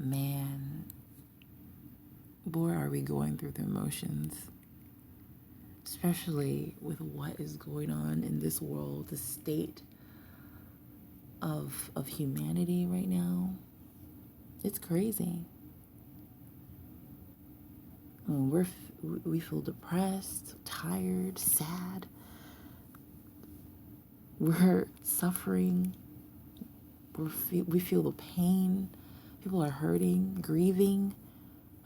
Man, boy, are we going through the emotions, especially with what is going on in this world, the state of humanity right now. It's crazy. I mean, we feel depressed, tired, sad. We're suffering. We feel the pain. People are hurting, grieving.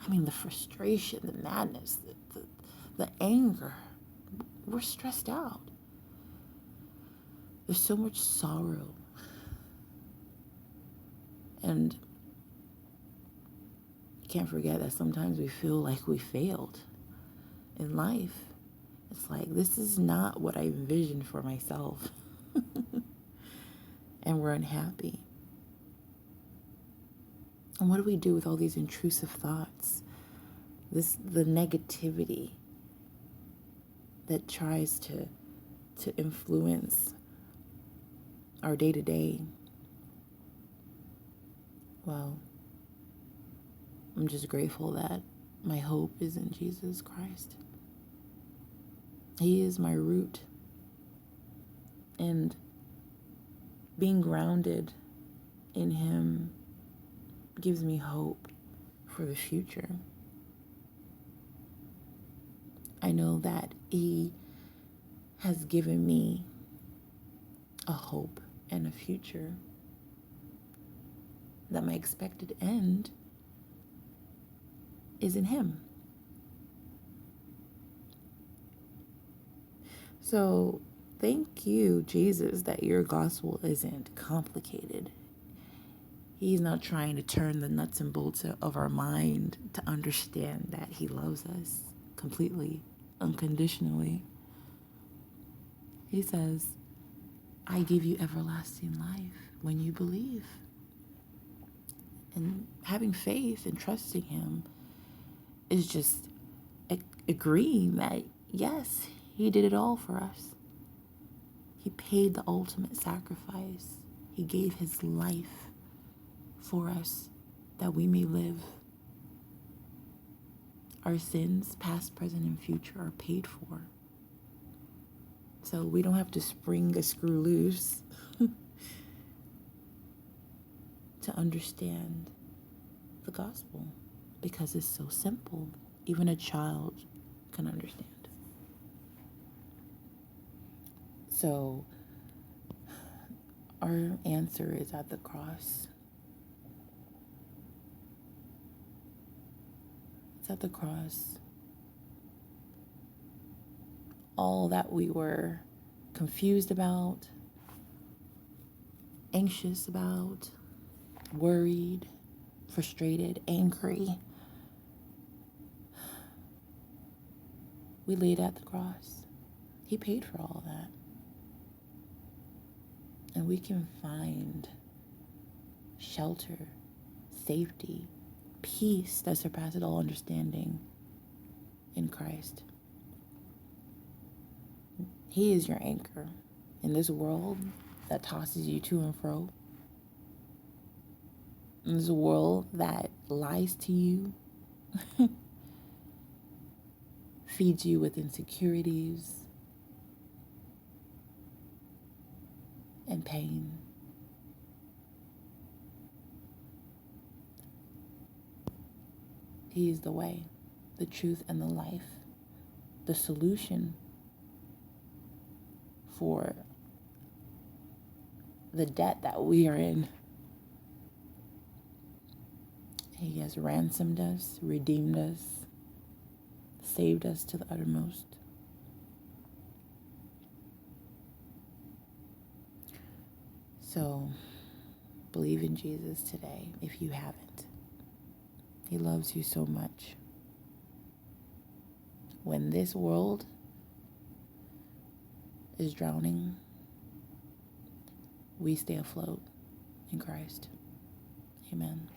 I mean, the frustration, the madness, the anger. We're stressed out. There's so much sorrow. And you can't forget that sometimes we feel like we failed in life. It's like, this is not what I envisioned for myself. And we're unhappy. And what do we do with all these intrusive thoughts? The negativity that tries to influence our day-to-day. Well, I'm just grateful that my hope is in Jesus Christ. He is my root. And being grounded in Him gives me hope for the future. I know that He has given me a hope and a future, that my expected end is in Him. So thank you, Jesus, that your gospel isn't complicated. He's not trying to turn the nuts and bolts of our mind to understand that He loves us completely, unconditionally. He says, I give you everlasting life when you believe. And having faith and trusting Him is just agreeing that, yes, He did it all for us. He paid the ultimate sacrifice. He gave His life for us that we may live. Our sins, past, present, and future, are paid for. So we don't have to spring a screw loose to understand the gospel, because it's so simple. Even a child can understand. So our answer is at the cross. It's at the cross. All that we were confused about, anxious about, worried, frustrated, angry, we laid at the cross. He paid for all that. And we can find shelter, safety, peace that surpasses all understanding in Christ. He is your anchor in this world that tosses you to and fro. In this world that lies to you, feeds you with insecurities and pain. He is the way, the truth, and the life, the solution for the debt that we are in. He has ransomed us, redeemed us, saved us to the uttermost. So, believe in Jesus today if you haven't. He loves you so much. When this world is drowning, we stay afloat in Christ. Amen.